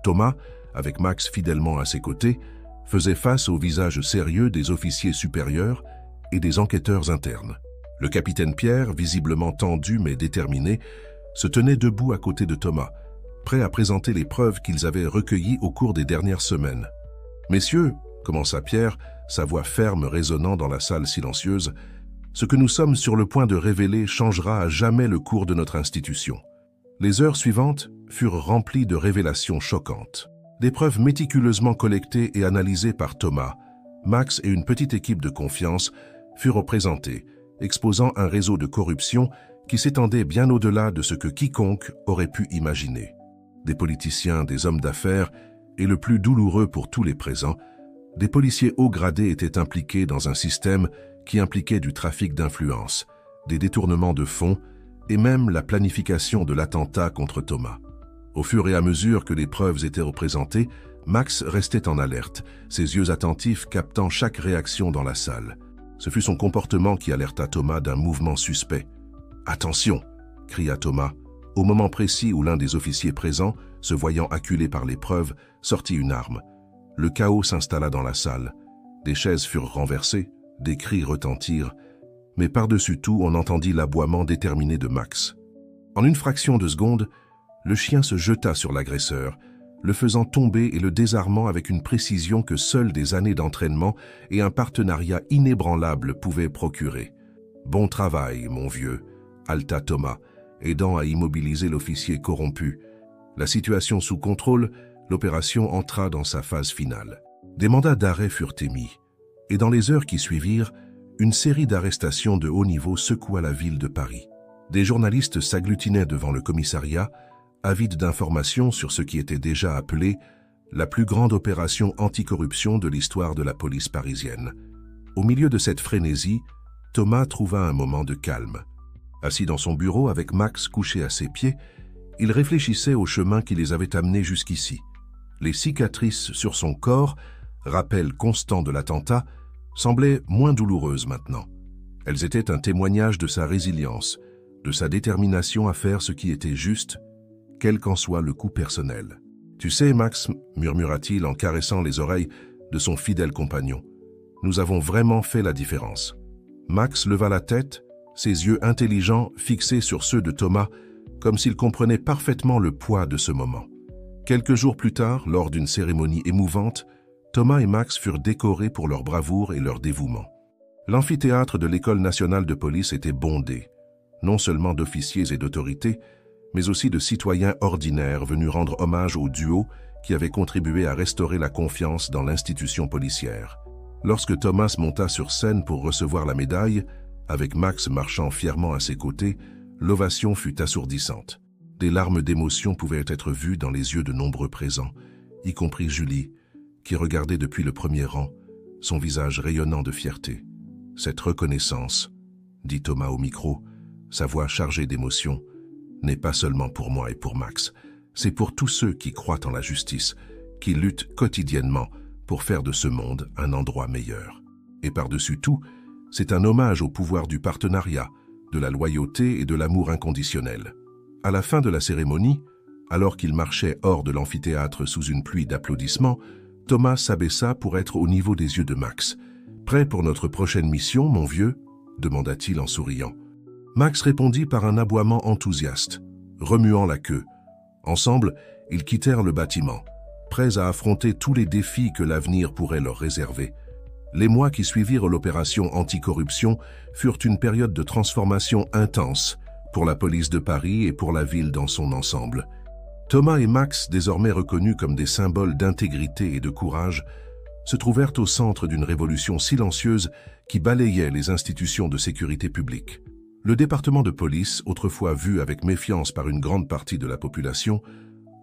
Thomas, avec Max fidèlement à ses côtés, faisait face au visage sérieux des officiers supérieurs et des enquêteurs internes. Le capitaine Pierre, visiblement tendu mais déterminé, se tenait debout à côté de Thomas, prêt à présenter les preuves qu'ils avaient recueillies au cours des dernières semaines. « Messieurs, » commença Pierre, sa voix ferme résonnant dans la salle silencieuse, « ce que nous sommes sur le point de révéler changera à jamais le cours de notre institution. » Les heures suivantes furent remplies de révélations choquantes. Des preuves méticuleusement collectées et analysées par Thomas, Max et une petite équipe de confiance furent présentées, exposant un réseau de corruption qui s'étendait bien au-delà de ce que quiconque aurait pu imaginer. Des politiciens, des hommes d'affaires, et le plus douloureux pour tous les présents, des policiers haut gradés étaient impliqués dans un système qui impliquait du trafic d'influence, des détournements de fonds et même la planification de l'attentat contre Thomas. Au fur et à mesure que les preuves étaient représentées, Max restait en alerte, ses yeux attentifs captant chaque réaction dans la salle. Ce fut son comportement qui alerta Thomas d'un mouvement suspect. « Attention !» cria Thomas, au moment précis où l'un des officiers présents, se voyant acculé par les preuves, sortit une arme. Le chaos s'installa dans la salle. Des chaises furent renversées, des cris retentirent, mais par-dessus tout on entendit l'aboiement déterminé de Max. En une fraction de seconde, le chien se jeta sur l'agresseur, le faisant tomber et le désarmant avec une précision que seules des années d'entraînement et un partenariat inébranlable pouvaient procurer. « Bon travail, mon vieux », haleta Thomas, aidant à immobiliser l'officier corrompu. La situation sous contrôle, l'opération entra dans sa phase finale. Des mandats d'arrêt furent émis, et dans les heures qui suivirent, une série d'arrestations de haut niveau secoua la ville de Paris. Des journalistes s'agglutinaient devant le commissariat, avides d'informations sur ce qui était déjà appelé la plus grande opération anticorruption de l'histoire de la police parisienne. Au milieu de cette frénésie, Thomas trouva un moment de calme. Assis dans son bureau avec Max couché à ses pieds, il réfléchissait au chemin qui les avait amenés jusqu'ici. Les cicatrices sur son corps, rappel constant de l'attentat, semblaient moins douloureuses maintenant. Elles étaient un témoignage de sa résilience, de sa détermination à faire ce qui était juste, quel qu'en soit le coût personnel. « Tu sais, Max, » murmura-t-il en caressant les oreilles de son fidèle compagnon, « nous avons vraiment fait la différence. » Max leva la tête, ses yeux intelligents fixés sur ceux de Thomas, comme s'il comprenait parfaitement le poids de ce moment. Quelques jours plus tard, lors d'une cérémonie émouvante, Thomas et Max furent décorés pour leur bravoure et leur dévouement. L'amphithéâtre de l'École nationale de police était bondé, non seulement d'officiers et d'autorités, mais aussi de citoyens ordinaires venus rendre hommage au duo qui avait contribué à restaurer la confiance dans l'institution policière. Lorsque Thomas monta sur scène pour recevoir la médaille, avec Max marchant fièrement à ses côtés, l'ovation fut assourdissante. Des larmes d'émotion pouvaient être vues dans les yeux de nombreux présents, y compris Julie, qui regardait depuis le premier rang, son visage rayonnant de fierté. « Cette reconnaissance, » dit Thomas au micro, sa voix chargée d'émotion, « n'est pas seulement pour moi et pour Max, c'est pour tous ceux qui croient en la justice, qui luttent quotidiennement pour faire de ce monde un endroit meilleur. Et par-dessus tout, c'est un hommage au pouvoir du partenariat, de la loyauté et de l'amour inconditionnel. À la fin de la cérémonie, alors qu'il marchait hors de l'amphithéâtre sous une pluie d'applaudissements, Thomas s'abaissa pour être au niveau des yeux de Max. « Prêt pour notre prochaine mission, mon vieux ?» demanda-t-il en souriant. Max répondit par un aboiement enthousiaste, remuant la queue. Ensemble, ils quittèrent le bâtiment, prêts à affronter tous les défis que l'avenir pourrait leur réserver. Les mois qui suivirent l'opération anticorruption furent une période de transformation intense pour la police de Paris et pour la ville dans son ensemble. Thomas et Max, désormais reconnus comme des symboles d'intégrité et de courage, se trouvèrent au centre d'une révolution silencieuse qui balayait les institutions de sécurité publique. Le département de police, autrefois vu avec méfiance par une grande partie de la population,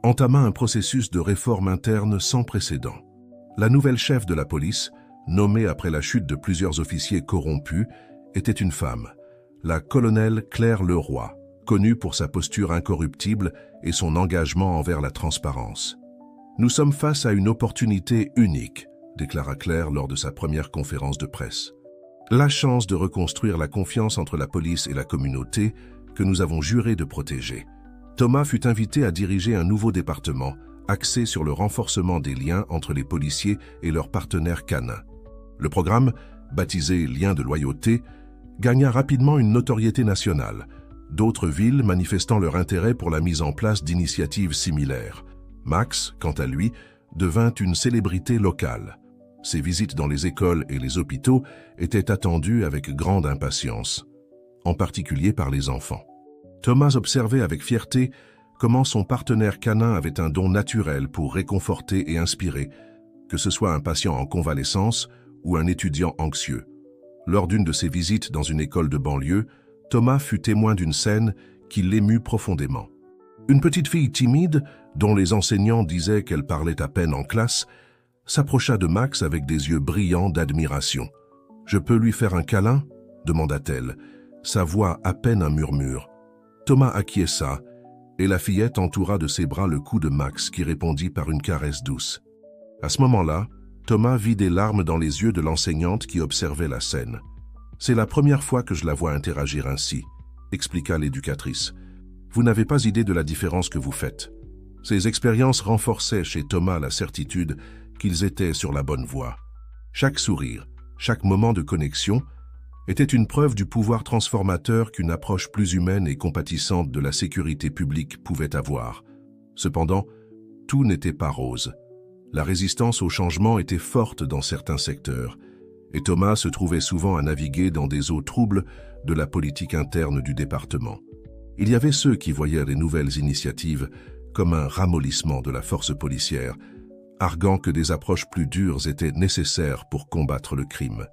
entama un processus de réforme interne sans précédent. La nouvelle chef de la police, nommée après la chute de plusieurs officiers corrompus, était une femme, la colonelle Claire Leroy, connue pour sa posture incorruptible et son engagement envers la transparence. « Nous sommes face à une opportunité unique », déclara Claire lors de sa première conférence de presse. « La chance de reconstruire la confiance entre la police et la communauté que nous avons juré de protéger. » Thomas fut invité à diriger un nouveau département, axé sur le renforcement des liens entre les policiers et leurs partenaires canins. Le programme, baptisé « Liens de loyauté », gagna rapidement une notoriété nationale, d'autres villes manifestant leur intérêt pour la mise en place d'initiatives similaires. Max, quant à lui, devint une célébrité locale. Ses visites dans les écoles et les hôpitaux étaient attendues avec grande impatience, en particulier par les enfants. Thomas observait avec fierté comment son partenaire canin avait un don naturel pour réconforter et inspirer, que ce soit un patient en convalescence ou un étudiant anxieux. Lors d'une de ses visites dans une école de banlieue, Thomas fut témoin d'une scène qui l'émut profondément. Une petite fille timide, dont les enseignants disaient qu'elle parlait à peine en classe, s'approcha de Max avec des yeux brillants d'admiration. « Je peux lui faire un câlin ?» demanda-t-elle, sa voix à peine un murmure. Thomas acquiesça, et la fillette entoura de ses bras le cou de Max qui répondit par une caresse douce. À ce moment-là, Thomas vit des larmes dans les yeux de l'enseignante qui observait la scène. « C'est la première fois que je la vois interagir ainsi », expliqua l'éducatrice. « Vous n'avez pas idée de la différence que vous faites. » Ces expériences renforçaient chez Thomas la certitude qu'ils étaient sur la bonne voie. Chaque sourire, chaque moment de connexion était une preuve du pouvoir transformateur qu'une approche plus humaine et compatissante de la sécurité publique pouvait avoir. Cependant, tout n'était pas rose. La résistance au changement était forte dans certains secteurs, et Thomas se trouvait souvent à naviguer dans des eaux troubles de la politique interne du département. Il y avait ceux qui voyaient les nouvelles initiatives comme un ramollissement de la force policière, arguant que des approches plus dures étaient nécessaires pour combattre le crime.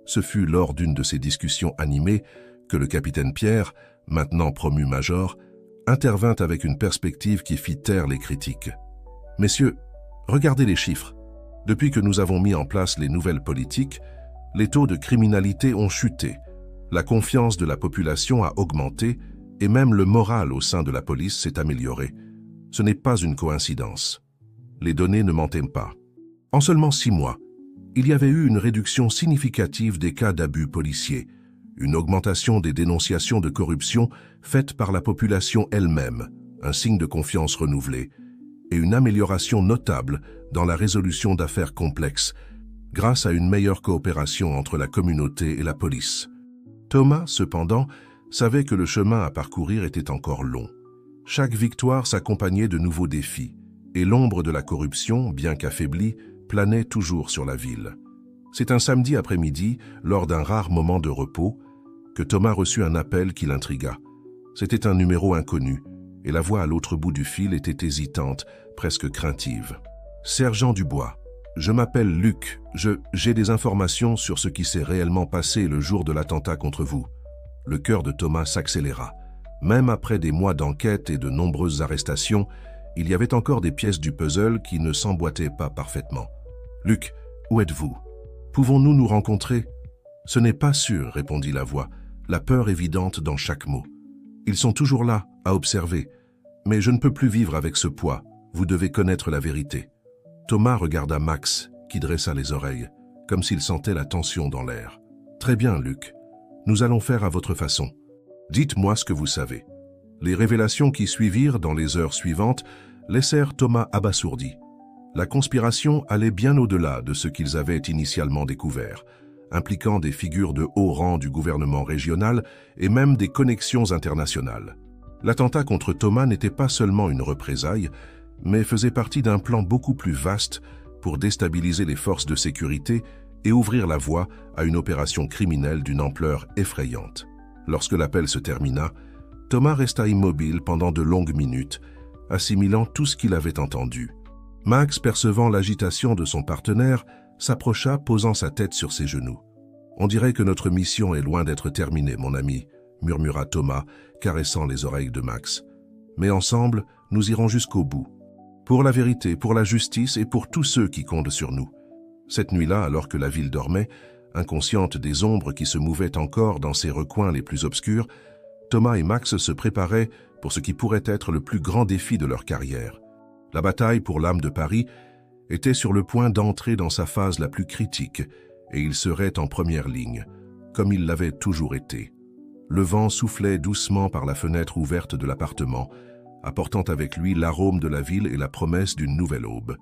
Ce fut lors d'une de ces discussions animées que le capitaine Pierre, maintenant promu major, intervint avec une perspective qui fit taire les critiques. « Messieurs, regardez les chiffres. Depuis que nous avons mis en place les nouvelles politiques, les taux de criminalité ont chuté, la confiance de la population a augmenté et même le moral au sein de la police s'est amélioré. Ce n'est pas une coïncidence. Les données ne mentaient pas. En seulement 6 mois, il y avait eu une réduction significative des cas d'abus policiers, une augmentation des dénonciations de corruption faites par la population elle-même, un signe de confiance renouvelé, et une amélioration notable dans la résolution d'affaires complexes, grâce à une meilleure coopération entre la communauté et la police. Thomas, cependant, savait que le chemin à parcourir était encore long. Chaque victoire s'accompagnait de nouveaux défis, et l'ombre de la corruption, bien qu'affaiblie, planait toujours sur la ville. C'est un samedi après-midi, lors d'un rare moment de repos, que Thomas reçut un appel qui l'intrigua. C'était un numéro inconnu, et la voix à l'autre bout du fil était hésitante, presque craintive. « Sergent Dubois, je m'appelle Luc, j'ai des informations sur ce qui s'est réellement passé le jour de l'attentat contre vous. » Le cœur de Thomas s'accéléra. Même après des mois d'enquête et de nombreuses arrestations, il y avait encore des pièces du puzzle qui ne s'emboîtaient pas parfaitement. « Luc, où êtes-vous? Pouvons-nous nous rencontrer ?»« Ce n'est pas sûr, répondit la voix, la peur évidente dans chaque mot. « Ils sont toujours là, à observer. Mais je ne peux plus vivre avec ce poids. Vous devez connaître la vérité. Thomas regarda Max, qui dressa les oreilles, comme s'il sentait la tension dans l'air. Très bien, Luc. Nous allons faire à votre façon. Dites-moi ce que vous savez. Les révélations qui suivirent dans les heures suivantes laissèrent Thomas abasourdi. La conspiration allait bien au-delà de ce qu'ils avaient initialement découvert, impliquant des figures de haut rang du gouvernement régional et même des connexions internationales. L'attentat contre Thomas n'était pas seulement une représaille, mais faisait partie d'un plan beaucoup plus vaste pour déstabiliser les forces de sécurité et ouvrir la voie à une opération criminelle d'une ampleur effrayante. Lorsque l'appel se termina, Thomas resta immobile pendant de longues minutes, assimilant tout ce qu'il avait entendu. Max, percevant l'agitation de son partenaire, s'approcha, posant sa tête sur ses genoux. « On dirait que notre mission est loin d'être terminée, mon ami », murmura Thomas, caressant les oreilles de Max. « Mais ensemble, nous irons jusqu'au bout. Pour la vérité, pour la justice et pour tous ceux qui comptent sur nous. » Cette nuit-là, alors que la ville dormait, inconsciente des ombres qui se mouvaient encore dans ses recoins les plus obscurs, Thomas et Max se préparaient pour ce qui pourrait être le plus grand défi de leur carrière. La bataille pour l'âme de Paris était sur le point d'entrer dans sa phase la plus critique et ils seraient en première ligne, comme ils l'avaient toujours été. Le vent soufflait doucement par la fenêtre ouverte de l'appartement, apportant avec lui l'arôme de la ville et la promesse d'une nouvelle aube.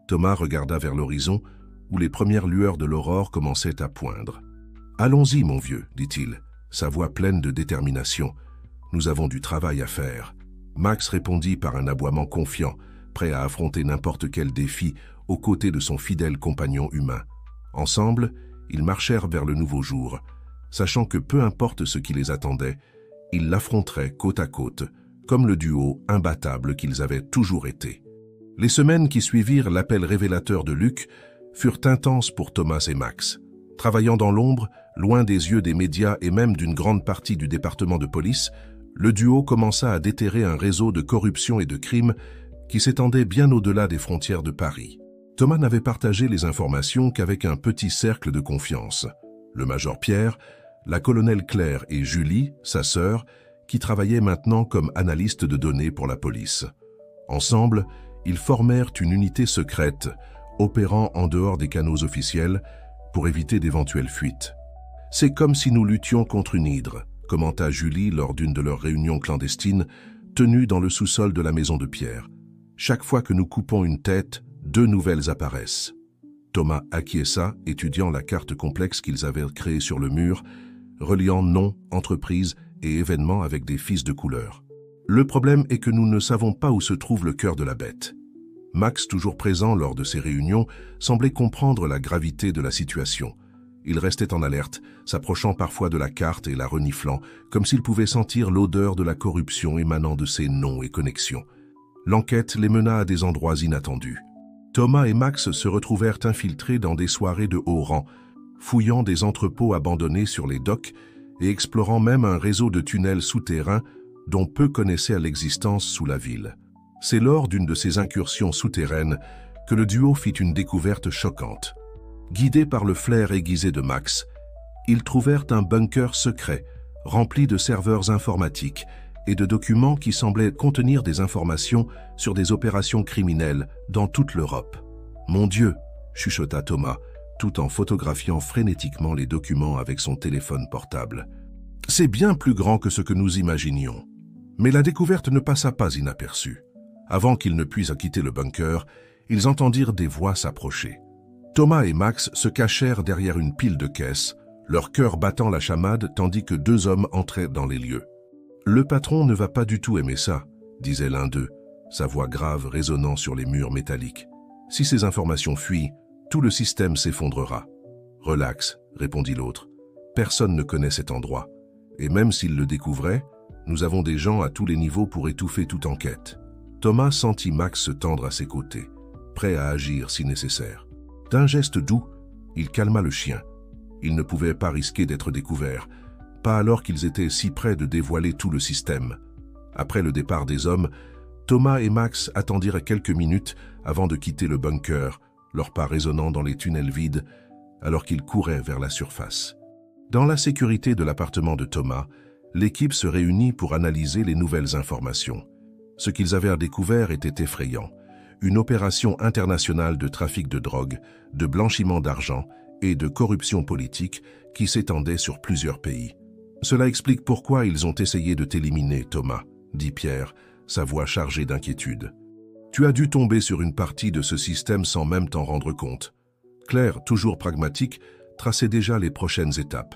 Thomas regarda vers l'horizon, où les premières lueurs de l'aurore commençaient à poindre. « Allons-y, mon vieux, dit-il, sa voix pleine de détermination. Nous avons du travail à faire. » Max répondit par un aboiement confiant, prêt à affronter n'importe quel défi aux côtés de son fidèle compagnon humain. Ensemble, ils marchèrent vers le nouveau jour, sachant que peu importe ce qui les attendait, ils l'affronteraient côte à côte, comme le duo imbattable qu'ils avaient toujours été. Les semaines qui suivirent l'appel révélateur de Luc furent intenses pour Thomas et Max. Travaillant dans l'ombre, loin des yeux des médias et même d'une grande partie du département de police, le duo commença à déterrer un réseau de corruption et de crimes qui s'étendait bien au-delà des frontières de Paris. Thomas n'avait partagé les informations qu'avec un petit cercle de confiance. Le major Pierre, la colonelle Claire et Julie, sa sœur, qui travaillaient maintenant comme analystes de données pour la police. Ensemble, ils formèrent une unité secrète, opérant en dehors des canaux officiels pour éviter d'éventuelles fuites. « C'est comme si nous luttions contre une hydre », commenta Julie lors d'une de leurs réunions clandestines tenues dans le sous-sol de la maison de Pierre. « Chaque fois que nous coupons une tête, 2 nouvelles apparaissent. » Thomas acquiesça, étudiant la carte complexe qu'ils avaient créée sur le mur, reliant noms, entreprises et événements avec des fils de couleur. « Le problème est que nous ne savons pas où se trouve le cœur de la bête. » Max, toujours présent lors de ces réunions, semblait comprendre la gravité de la situation. Il restait en alerte, s'approchant parfois de la carte et la reniflant, comme s'il pouvait sentir l'odeur de la corruption émanant de ces noms et connexions. L'enquête les mena à des endroits inattendus. Thomas et Max se retrouvèrent infiltrés dans des soirées de haut rang, fouillant des entrepôts abandonnés sur les docks et explorant même un réseau de tunnels souterrains dont peu connaissaient l'existence sous la ville. C'est lors d'une de ces incursions souterraines que le duo fit une découverte choquante. Guidés par le flair aiguisé de Max, ils trouvèrent un bunker secret, rempli de serveurs informatiques et de documents qui semblaient contenir des informations sur des opérations criminelles dans toute l'Europe. « Mon Dieu !» chuchota Thomas, tout en photographiant frénétiquement les documents avec son téléphone portable. « C'est bien plus grand que ce que nous imaginions. » Mais la découverte ne passa pas inaperçue. Avant qu'ils ne puissent quitter le bunker, ils entendirent des voix s'approcher. Thomas et Max se cachèrent derrière une pile de caisses, leur cœur battant la chamade tandis que 2 hommes entraient dans les lieux. « Le patron ne va pas du tout aimer ça », disait l'un d'eux, sa voix grave résonnant sur les murs métalliques. « Si ces informations fuient, tout le système s'effondrera. »« Relax », répondit l'autre. « Personne ne connaît cet endroit. Et même s'ils le découvraient, nous avons des gens à tous les niveaux pour étouffer toute enquête. » Thomas sentit Max se tendre à ses côtés, prêt à agir si nécessaire. D'un geste doux, il calma le chien. Ils ne pouvaient pas risquer d'être découverts, pas alors qu'ils étaient si près de dévoiler tout le système. Après le départ des hommes, Thomas et Max attendirent quelques minutes avant de quitter le bunker, leurs pas résonnant dans les tunnels vides, alors qu'ils couraient vers la surface. Dans la sécurité de l'appartement de Thomas, l'équipe se réunit pour analyser les nouvelles informations. Ce qu'ils avaient découvert était effrayant. Une opération internationale de trafic de drogue, de blanchiment d'argent et de corruption politique qui s'étendait sur plusieurs pays. Cela explique pourquoi ils ont essayé de t'éliminer, Thomas, dit Pierre, sa voix chargée d'inquiétude. Tu as dû tomber sur une partie de ce système sans même t'en rendre compte. Claire, toujours pragmatique, traçait déjà les prochaines étapes.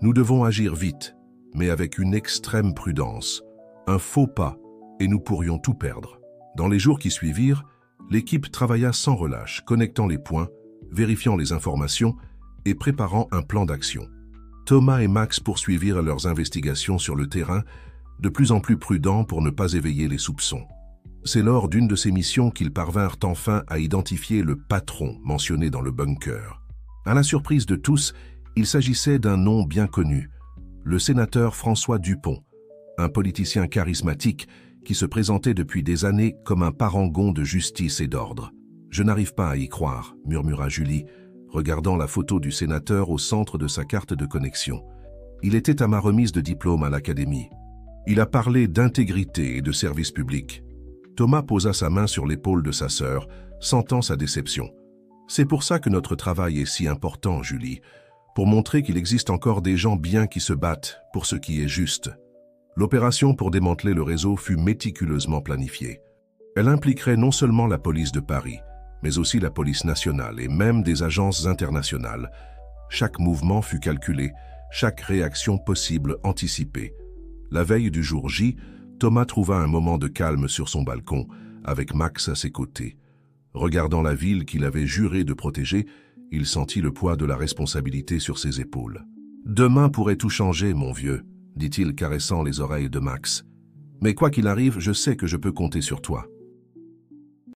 Nous devons agir vite, mais avec une extrême prudence. Un faux pas, et nous pourrions tout perdre. Dans les jours qui suivirent, l'équipe travailla sans relâche, connectant les points, vérifiant les informations et préparant un plan d'action. Thomas et Max poursuivirent leurs investigations sur le terrain, de plus en plus prudents pour ne pas éveiller les soupçons. C'est lors d'une de ces missions qu'ils parvinrent enfin à identifier le patron mentionné dans le bunker. À la surprise de tous, il s'agissait d'un nom bien connu, le sénateur François Dupont, un politicien charismatique qui se présentait depuis des années comme un parangon de justice et d'ordre. « Je n'arrive pas à y croire », murmura Julie, regardant la photo du sénateur au centre de sa carte de connexion. Il était à ma remise de diplôme à l'académie. Il a parlé d'intégrité et de service public. Thomas posa sa main sur l'épaule de sa sœur, sentant sa déception. C'est pour ça que notre travail est si important, Julie, pour montrer qu'il existe encore des gens bien qui se battent pour ce qui est juste. L'opération pour démanteler le réseau fut méticuleusement planifiée. Elle impliquerait non seulement la police de Paris, mais aussi la police nationale et même des agences internationales. Chaque mouvement fut calculé, chaque réaction possible anticipée. La veille du jour J, Thomas trouva un moment de calme sur son balcon, avec Max à ses côtés. Regardant la ville qu'il avait juré de protéger, il sentit le poids de la responsabilité sur ses épaules. « Demain pourrait tout changer, mon vieux », dit-il caressant les oreilles de Max. « Mais quoi qu'il arrive, je sais que je peux compter sur toi. »